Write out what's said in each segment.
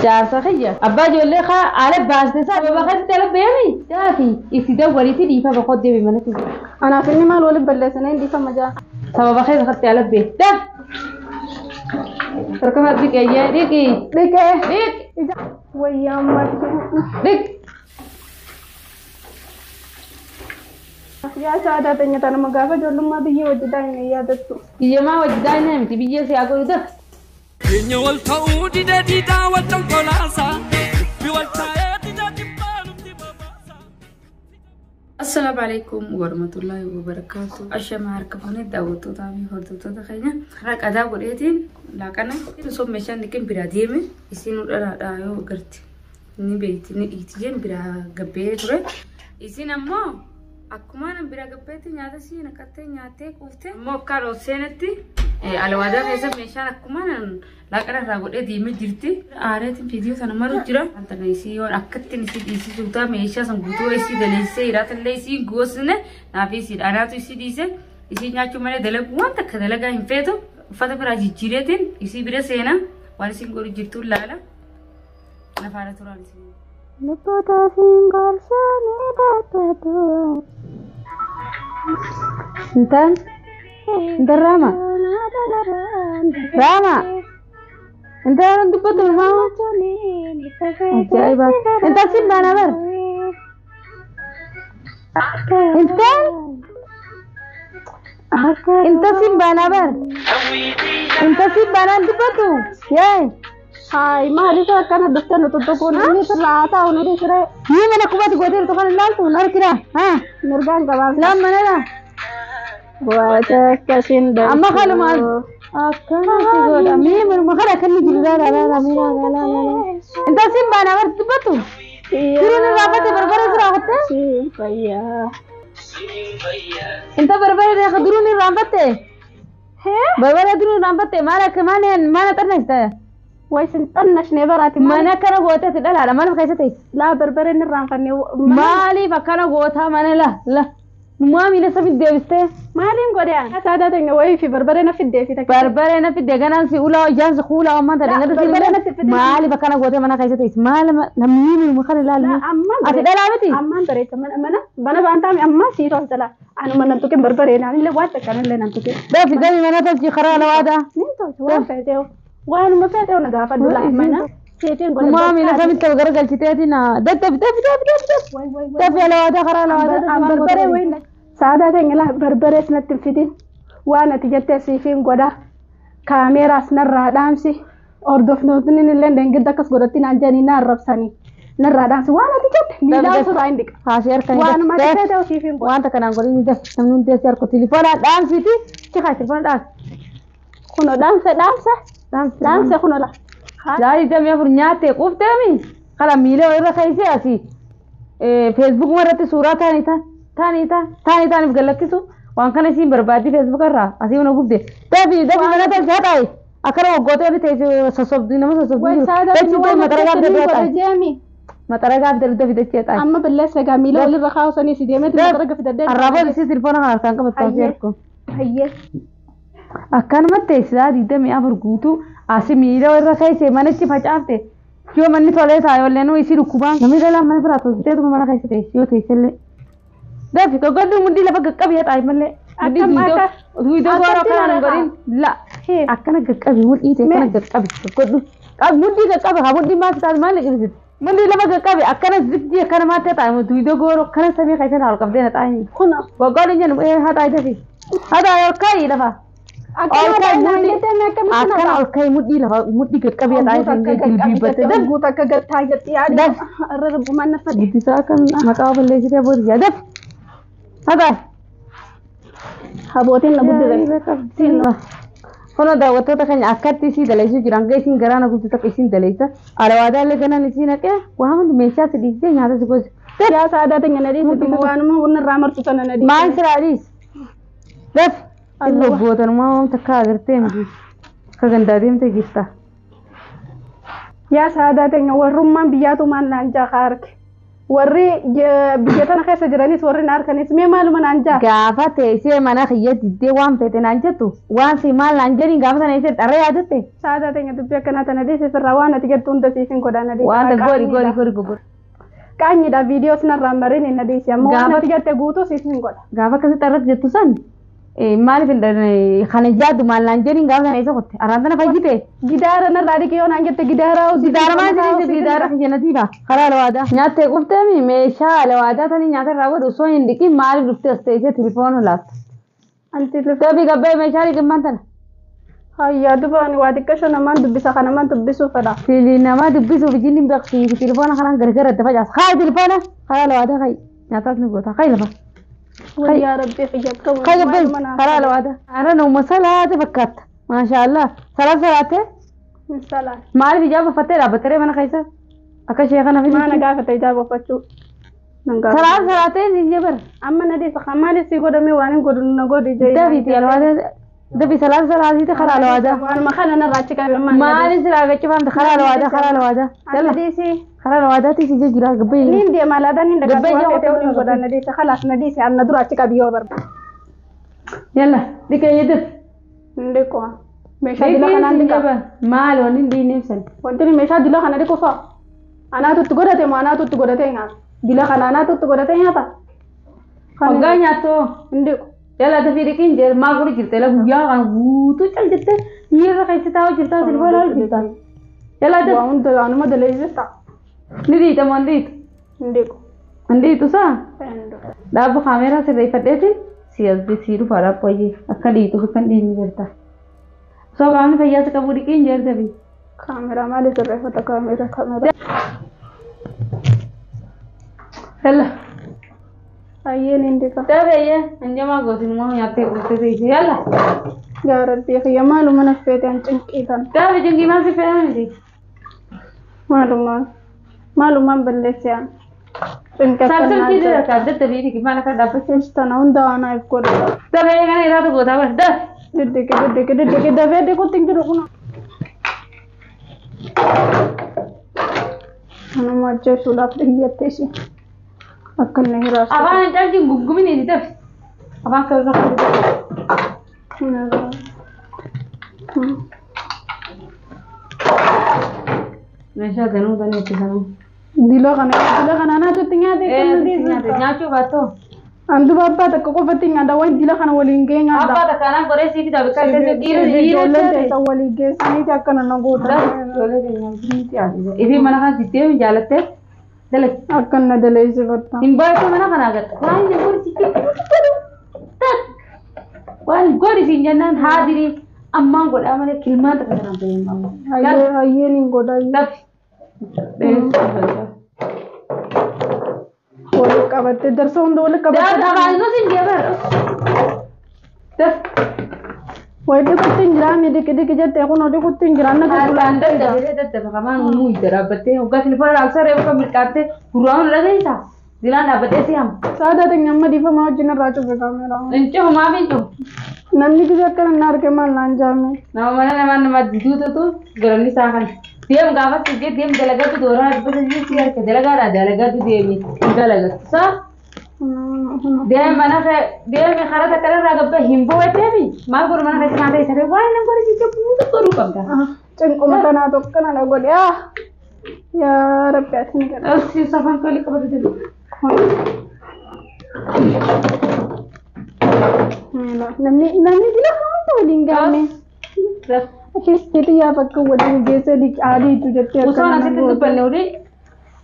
جالسة خيّة أبا جولي خا على باس تسا ببخت تلبيني تافي يسيدو وليتي دي فبخد دي بمنتي أنا في النمال ولد بلسنين دي فما جا سبب بخت خدت على بيت تف تركمت بك يا ريكي ريك ويا ريك يا سادة تنيتنا مغافة جولم ما بيجي وجدان يا دتو بيجي ما وجدان نمتي بيجي سيأكل ده Kenya waltaudi da dida waltankolasa biwaltayati da dibbaluti babasa. السلام عليكم ورحمة الله وبركاته. أشياء ما أركبوني دعوتو تامي هردوتو دخينا. راك أدا قريتين لكنه نصوم مشان نكين براديمه يسينو رايو قرتي. نبيتي نيجين برا قبيتره يسين أمم أكمانا برا قبيتي نيادا سي نكتة نياتة كوفته مو كارو سنتي على ودا هذا مشان أكمانا لكن راقول ديمه جرتي آرت فيديو ثنا مرة جرا أنت نسي أكتة نسي سوتا ميشا سمبوتو يسي دليسي رات الليسي غوسنا نافيسي أنا تو يسي ديسه يسي نياتو ماله دلك وان تكدلك عن فيتو فتا براجي جيرتين يسي برا سينا وارسين غوري جرتو لالا نفارة ترانسي لبدا سينغال ساني داتو انت راما انت عندك بطل ماما عجيبة انت سيب انا بر انت سيب انا بر انت سيب انا عندك بطل ياي هاي ما هذا كان دكتور تطقون ini terlata ini kira ini mana kubat godir tuh kan lalu nar kira nurgan kawan lam mana dah buat kasin dan amma kalau mal akan sih god ami mana akan dijilid la انت سيب انا بر بطل kira nih rapat berbaris rapat iya انت berbaris ya keduru nih rapat berbaris dulu rapat mana kemana mana ternyata ويسنتنش نبراتي ما أنا كنا قوتها تدل على ما أنا بخيستي لا بربرين الران فني مالي فكنا قوتها ما أنا لا ما مين لسه في الديوستة مالين قديان هذا ده وين في بربرين في الدي في بربرين في الدجاج في أولى جانس خولا وما تدري نقدر مالي فكنا قوتها ما أنا خيستي مال نمين المخرج لا أما أتدل على بتي أما ترى كمان بنا بانتامي أما سيرون سلا أنا ما ننتوك بربرين أنا اللي وقت كان اللي ننتوك ده في دمي ما نتجي خرا لوادا ننتو شو فاتيو وأنا ما فاتوا نقافة دولا منا سيتين قول ما مين كم تقدر قال كتيرنا ده تف على هذا خرا لوادا بربرة وين ساعة تنقلها بربرة سنة تنفيدين وأنا تجت سيفين قدا كاميرا سنرة دامسي أردف نوتنين اللي ندنقل دكس قدرتين عن نار ربساني نرى دامسي وأنا تجت ميلا سر عندك هاشير كان وأنا ما تفاتوا سيفين قدا وأنت كان أقولين ده تمنون تسير كتليفون دامسي تي شخص تليفون دام خنو دامسة خنو لا لا يتم يفر نياتي قفت أمي خلا ميله ويرا خيسي أسي فيسبوك مرة صورة تاني بقول لك كيسو وان كان يسين بربادي فيسبوك الرا أسي ونقول ده تبي منا تجات أي أكره وقوته أبي تيجي سصوب دينا ما سصوب دينا تجي ما ترى ده في تجات أي أما بالله سجى ميله اللي رخاء وصني سيدي ما ترى في الدنيا الرابع يصير تلفون على كان كم تفسيركم هي أكان ما تيسلا ديده مي أفرقوتو أسي ميله ويرا خيسي ما نشي فجأته جو مني ثلاثة ثاي ولا إنه يصير ركوبان نميله لا ما نبرة توديه تقول ما خيسي تيسيو تيسلة ده في كقدر مدي لبا كبي هتاي ملة مدي غورا كنا نقولين لا أكان كبي مدي تكنا كبي كقدر مدي كبي مدي ما تتعلم ما لقيت مدي لبا كبي أكان زبدي أكان ما تتعي مدي غورا كنا سامي خيسي نهار كم دين هتاي خنا وقالين جنو هتاي ده في هذا يركاي لبا akan alkai mudi lah mudi kekabi ada yang lebih betul dan buta kegertai ya ada rebuman nafas itu akan maka boleh jadi berjaya ada habotin lagu dulu kalau dah waktu tu kan akad tisi dalai sih jirang guys in gerana aku tak isin dalai sah ada wadah le kena nisi nak ya wah mana mesya sedih je nyata sih bos ya sada dengan nadi itu anu bener ramar tu sana nadi main seradis def اللي بوتن ما تكاغر تيمجي كغنداديم تجيستا يا سادة تنو ورمان بياتو من نانجا خارك warri biyya tana keessa jiranis warri na harkanis mee maaluma naan jaa gaafa teessee mana kiyya diddee waan feete naan jettu waan si maal naan jedhin gaafa sana eessee dharra yaadatte saadaa teenya dubbii akkanaa tana dhiise firraa waan ati jettu hunda siifin godhaana dhiise waan gori qaanyidha viidiyoos narraan mariin hin dhiise ammoo waan ati jette guutuu siifin godha gaafa akkasitti dharratti jettu san maaliif kan ijaaddu maal naan jedhin gaafa sana eessa qotte araan tana fayyite gidaara narraa dhiqee yoo naan jette gidaara maal jedhinte gidaara jannatiidha karaa alawaadaa nyaattee qufteemi meeshaa alawaadaa tanii nyaata irraa godhu osoo hin dhiqin maaliif dhuftee as teessee tilifoona laafta anti gabii gabbee meeshaa dhiqimmaan tana hayyaa dubaani waa xiqqasho namaan dubbisa kan namaan dubbisuu fedha fili namaa dubbisuuf ijin hin beeksisu tilifoona kanaan gargaaratti facaasa haa tilifoona karaa alawaadaa kai nyaataas ni goota kai lafa yaa rabbi fayyadkamu kai gabbee karaa alawaadaa ana nooma salaate fakkaata maashaallah salaate salaan maaliif ijaaba uffattee dhaabbattaree mana keessa akka ishee kana fili maana gaafata ijaaba uffachuu salaatee siin jebar amma na dhiisa kan maaliif si godhamee waan hin godhu na godhi jee dafiiti alawaadaa dafi salaatiite karaa alawaadaa waanuma kana narraa achi qabe maaliif silaa gaccifamte karaa alawaadaa Alla dhiisi karaa alawaadaa si jira gabbee niin deema laadaan hin dhagaatu waan ta'eef hin godhan na dhiisa khalaas na dhiisi anna dura achi qabi yoo barbaade yalla dhiqee yeddif hin dhiqu meeshaa dila kanaan dhiqa maal wanni hin dhiinne ibsan wanti meeshaa dila kana dhiqu fa'a anaatutti godhate moo anaatutti godhatee nyaata dila kana anaatutti godhatee nyaata hoggaa nyaattoo hin dhiqu yalla dafii dhiqiin jee maa guri jirte la guyyaa kan guutuu cal jette miirra keessa taa'u jirtaa silboolaa jirta yalla daf waa hunda anuma daleessista ni dhiita moo hin dhiitu hin dhiqu hin dhiitu saa hin dhiqu dhaabba kaameeraa sirreeffadheetiin si asbi sii dhufa dhaabboyyee akka dhiituuf akka hin dhiinni jirta so qaamni fayyaasa qabu dhiqiin jeerta fi kaameeraa maali sirreeffata kaameeraa yalla ayyeen hin dhiqa tabeeyye hanjamaa gootinuma nyaattee quuftee teessee yalla yaa rabbi kiyya maaluma na feete an cinqiitan tabe jingii maal si fe'aa miti maalumaan balleesse an saabsaltii dirata addatti biiti maal akka dhaabbachuu tana hunda waanaaf godha tabeeyye kana iraatu gootaa bar daa diddike dafee dhiquutti hin jiru kuna anuma ajjeesuudhaaf dhiyyatte ishee akka inni hiraasu afaan caaltiin guggumin inni tafi afaan kan irra meeshaa ganuu kan itti sanuu dila kana anaatutti nyaate nyaachuu baattoo andu babbaa takka qofatti nyaata waan dila kana waliin ga'ee nyaata abbaa takka anaan godhee siiti dhabe kan keessatti ijoolleen teessa walii geessaniiti akkana na goota ifi mana kan sittee jaalattee dalai akkana daleessifatta hin baay'ee mana kana agarta waan hin godhisitti waan godhisiin jennaan haadirii ammaan godhaa malee kilmaan takka kanaan fayyadamu hayyeen hin godha wal qabatte darsa hunda wal qabatte daadhaa sin jeebar wayde kutin jiraami diki jette kun odi kutin jiraanna ka bulan dadda kaman mu idarabatte hogga tilfara alsare ko milkatte qur'aan lagaita dilan dabatte siam saada te nyamma difa ma wajjina raachu be kamera encho ma bincho nanni ki jakka nar ke mal nan jaame na mana nama dudu to garani sakan dem gavat ke dem dalaga to dora bas ji siyar ke dalaga to demi dalaga sa dem mana ke dem me khara ta kala raga be himbo etebi ma gur mana ke sante sare wai nan gor ji ke putu koru kamta cengko mata na to kana na gode ya rabbi atin ke asi safan kali kabar de namni dila kamu to lingame Kesti ya fakka wadi geessa di adi itu jette usana sitte dubbanne udi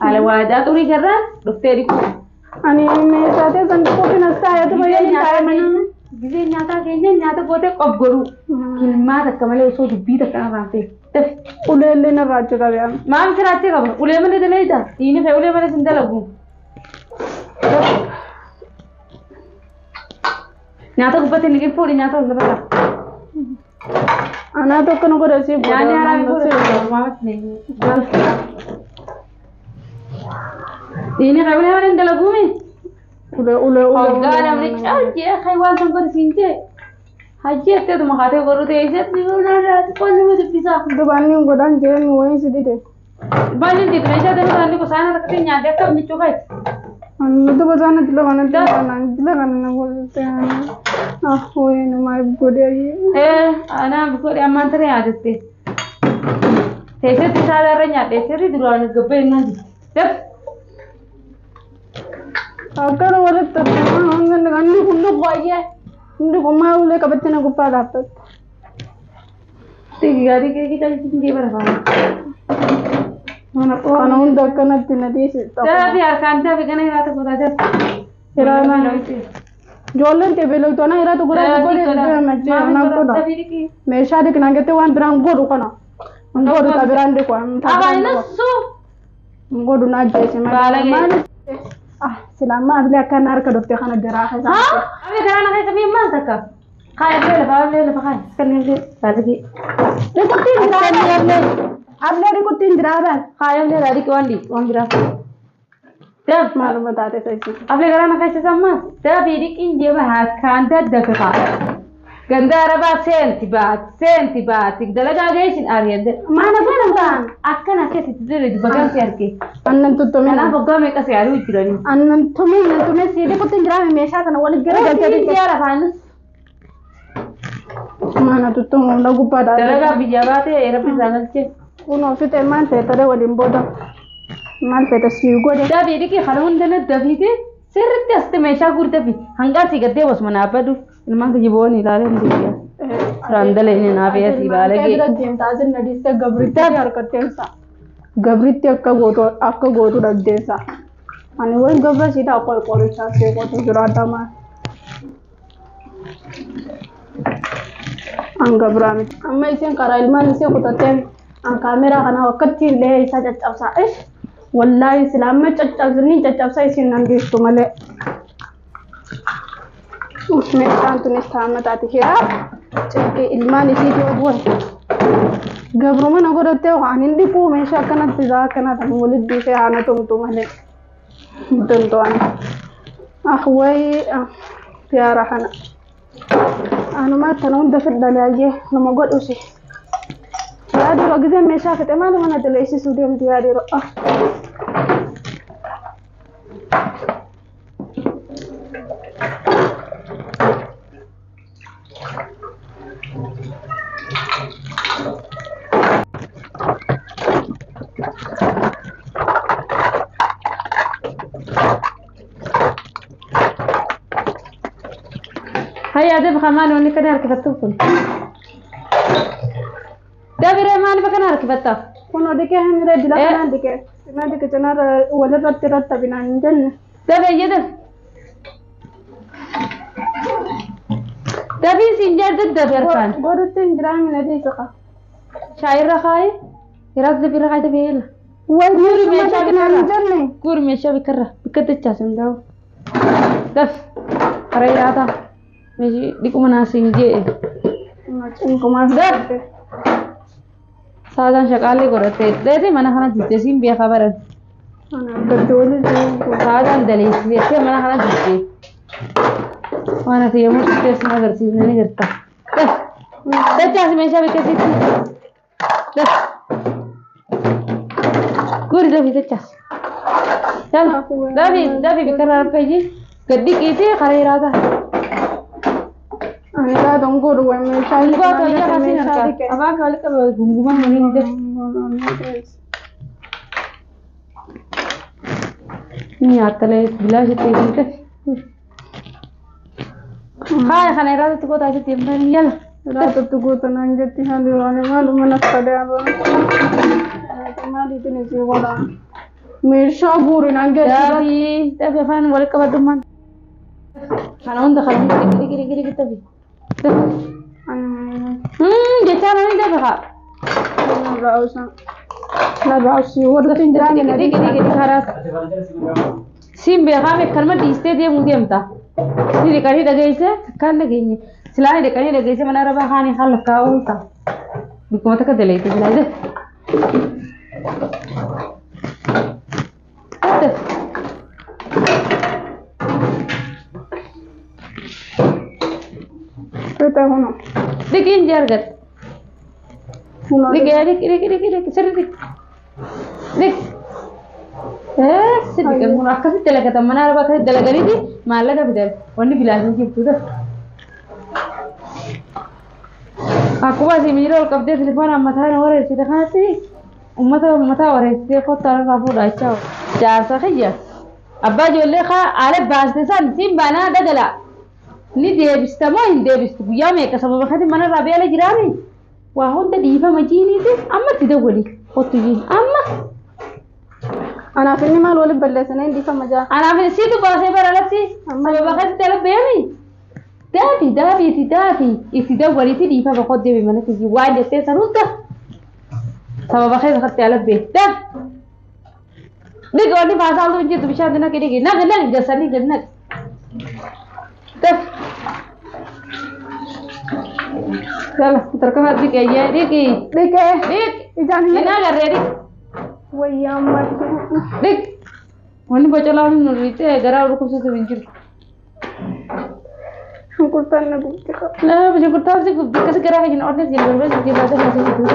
ala wada turi garra dufte di ani me sate san ko kina saya to bayan taaya mana gize nyata kenya nyata gote qobgoru kilma takka male uso dubbi takka na raate taf ulele na raachu ka biya maam sirate ka ule male deleita ini fe ule male sindalagu nyata gubbate nige puri nyata undabata ana to kana ko rasi yani ara ko mamat ne ini kabule male dalagu mi ule Ogana mne chaje khaywan tan kar sinje haji ate to mahate goru te ise pivuna rat ko ne mujhe pisa dubani godan je mi wahi sidite Banyak di Indonesia tapi nanti ke sana tapi nyadar kan dicoba. Itu bahasa nanti lo kan nanti kan nanti ini mah bude Anak buku dia mantan ya ada sih. Saya tidak ada nyadar saya di luar negeri nanti. Tep. Agar orang terkenal dengan ini hunduk gaya, hunduk mau le kabetin aku pada apa? Tiga hari kita tinggi berapa? Karena hunduk kena tina sih. Tapi akan tapi kan ini rata kota aja. Irana Jolan te belo to na ira to gura ko de machi na ko da. Me shade kina gete wan brang godu kana. Godu ta brande ko am ta. Aba ina su. Godu na je se ma. Selama abli akan ar ka dokte kana dira ha. Abi kana kai sabi man taka. Kai le le kai. Kan le lagi. Le ko tin dira abli ko tin dira ba. Kai le lagi ko andi on dira. Tep मालूम बताते सही आपले घराना कैसे समझ तब इरिकिन जे बात खांदा दखा गंदा रबा सेंती बात इकदला जागेसिन आर्यंदे माना पण अक्कन अक्के तिथे बघा सारखे अन्नन तो तुम्हें ना बघा मे कसे आरू इकरनी अन्नन तुम्हें सीधे को तिंजरा में मेशा था ना वाले गरे गरे यार फाइनल माना तो तुम लोग ऊपर आ तरगा बिजाबाते एरपी जागल के उन ऑफिस एमान से तरे वाली बोदा mal peta siugo de da beri ki khalun dana dabide sirte aste mesha kurte bi hanga sigade was manapadu ilman ki jiboni lale ndiya randale ne na be si lale ge दिन ताजन नदी से गबरित्य यार करते हैं सा गबरित्य akka goto dagde sa आणि वन गबर सीधा कोई कोरिचा से को तो जुराटा मा अंगबरा में अम्मा इसे करा ilman इसे को तते ang kamera kana wakati le isa jachapsa wallahi islam में चच्चा इसी नंदी तो मले उसमें शांत ने स्थामत आती है चलके इल्मान इसी जो वो गबरों में नगर होते हो आनंदी को हमेशा कना तिजा कना था बोले दूसरे आना तुम मले तुम तो आना वही प्यारा खाना अनु ما تنون دفر دلائي لما قل उसे هذا الوقت ما شافت ما له أنا دلائي سوديم دياري رأى هيا ده بخمان وني كده ركبتكم ده بريمان بكنا ركبتك كنا دكه هندرة دلا كنا دكه جنار ولا رت بنا نجن ده بيجي ده في سنجر ده بركان قرتين جرام ندي سقى شاعر رخاي يرد في رخاي ده بيلا وين مشى كنا نجن كور مشى بكره بكتة جاسم ده دف رياضة ماشي ديكو مناسين جي إنكم ما ده साधन शकाले करते देते मना खाना जीते सिम बिया खबर है بدولي साधन दली इसलिए मना खाना जीते वाना तो ये मुझे इसमें अगर चीज नहीं करता तो क्या हमेशा भी कैसी थी कुछ दबी तो चल दबी बिकरार पे जी गद्दी की थी खरे इरादा أنا لا دونغور وين شايل बात हो गया कैसे करता अब आगे वाले का घुंघुमा होने दे नहीं आता ले बिला से तेरी के हाँ खाने रात तो को ताज़ी तीन बार निकल रात तो को तो नंगे तीन दीवाने मालूम न पड़े अब तुम्हारी इतनी सी वाला मेरे शाबूर नंगे तभी फान वाले का बदुम खाना उन दखल गिरी तभी जैसा नहीं दे बगा لا بعرف ورد تنجراني गिरी खराब सिम बेगा में खर में तीसते दे मुझे हमता नहीं कहीं लगे इसे खान लगे नहीं सिलाई दे कहीं लगे इसे मना रहा खाने खाल का उल्टा बिको मत कर दे लेते सिलाई दे Kita hono. Dikin jargat. Dik seri dik. ليك سيدي كان مركز تلاقي تمنا أنا بكره تلاقي دي ما لقى بدل واني بلازم جبته ده aku masih mirol kapte telepon amma thana ore sida khasi ummata ore sida ko tar rafu dacha jar sa khaya abba jolle kha ale baste san sim bana dagala ni de bistamo inde bistu ya me ka sabab khadi mana rabi ale jirani wa honda difa majini de amma tidawli otuji amma أنا في النمال ولا بلسنا عندي فمجا أنا في السيد باسي برالتي sabab khadi telebeni دافي يتدوري تدي فباخد دي بمنا تجي واحد تسرود سبب خير خدت على البيت ده نيجي ودي فاسال تو انت بيشان دنا كده كده نغ جسني جنك ده يلا تركب هذيك يا ريكي ليك ريك إجاني هنا غير ويا ما ريك وني بجلا نوريته غير اور كوسه بنجر شكرا لك لا بجي قلت لك بس كده هيجي نقعد نجيب بس دي بعد ما تيجي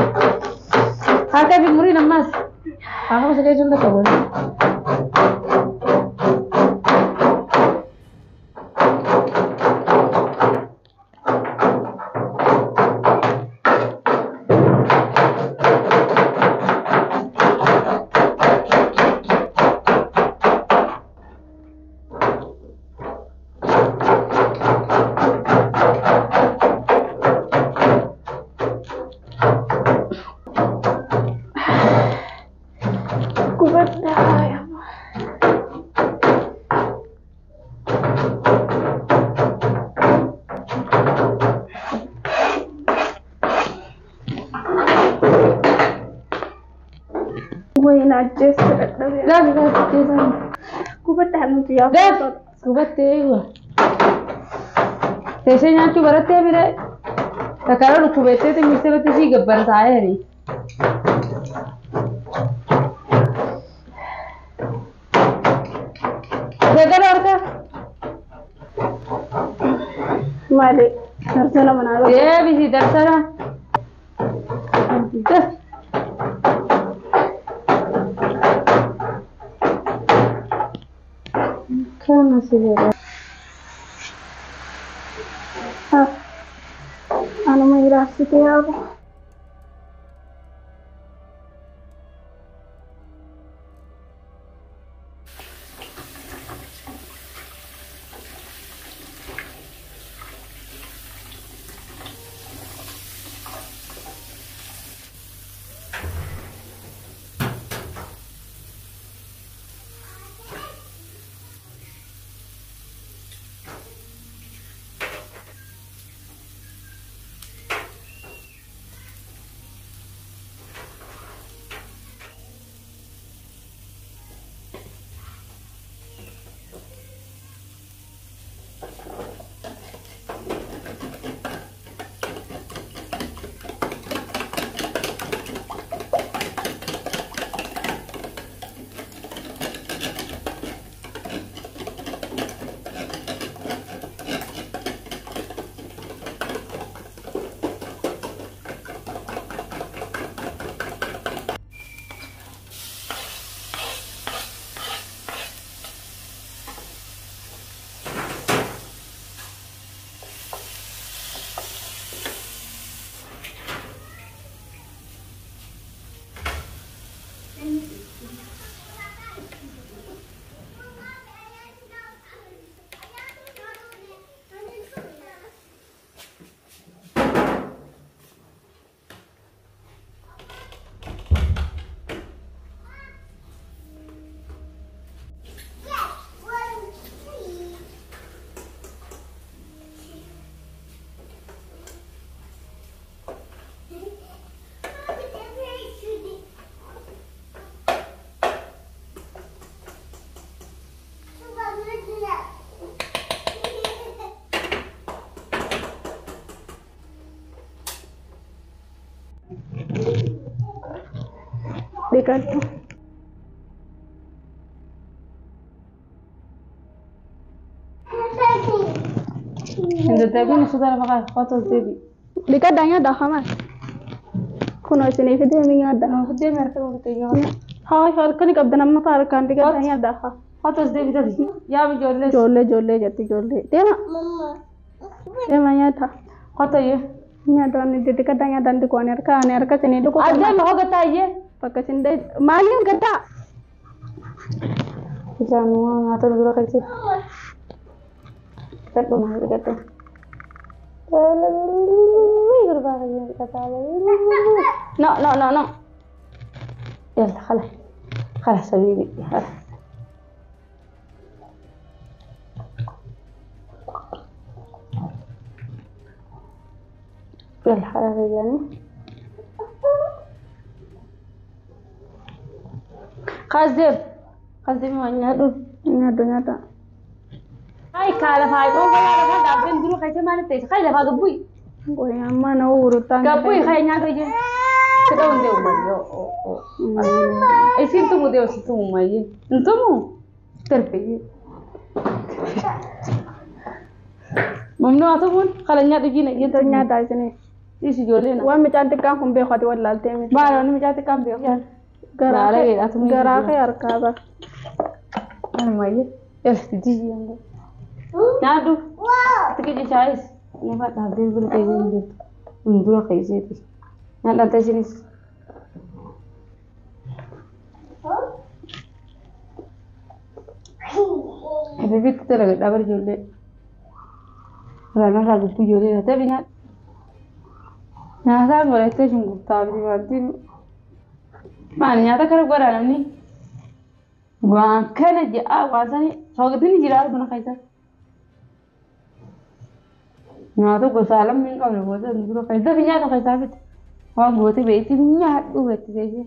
هذا في مري نماس بس كده جنده كبر وين عجزت لا تجيزان كوبت حنوت يا ده سبت ايوه تيسي نانتو برته ميره تكارو ركوبته ته मिसे बते सी गब्बर साए हरी देखा और का माले दर्शन बना लो ये भी सी दर्शन क्या मसले है हाँ أنا ما يراسي يا देखा Hindi tabi na sudah maka foto tabi. Dekat danya dah kamas. Kun asini fide mi ada. Fidee meerta fidee nyaata. Haa halkani qabda namna taar kan diga tanya ada. Qotos deebitati. Yaa ijoollee. Jolle jatti jolle. Dema. Dema nyata. Qotoyyee. Nyata ni diga tanya dan di koner ka aner ka sini duko. Addee ma hoga taayyee. Bakka sinde maaliin gata. Isaan waan nyaata dura keessi. Kadhu maal gata. No. يلا خلاص حبيبي خلاص. يلا خلاص يعني قصدي ما Nyata. هاي كالا فاي كون كالا دابن دلو خيسه ما نتيس خاي لفا قبوي Goy amma na urutan. قبوي خاي نيا كاي كده وندي وماليو اي سينتو موديو سينتو ماي انتمو تربيه ممنوع تقول خلا نيا دجينا Kita nyata sini. isi jolena Wa mi cantik kan kumbe khati wallal temi. ما انا مجاتي كام بيو Gara ke arkaba. انا ماي يلا تجي يلا نادو تكي شايس ما تعبير بالكيزين من دون قيزيتي نادا تجنس حبيبي تتلقى دابر جولي رانا راغب جولي تبي نات نادا ولا تجن غبطابي بادين ما نياتا كرو غرانني وان كان جاء واساني سوغدني جرار بنا خيسا نياتا غسالم من قبل غوسا ندرو خيسا في نياتا خيسا بيت وان غوتي بيتي نيات غوتي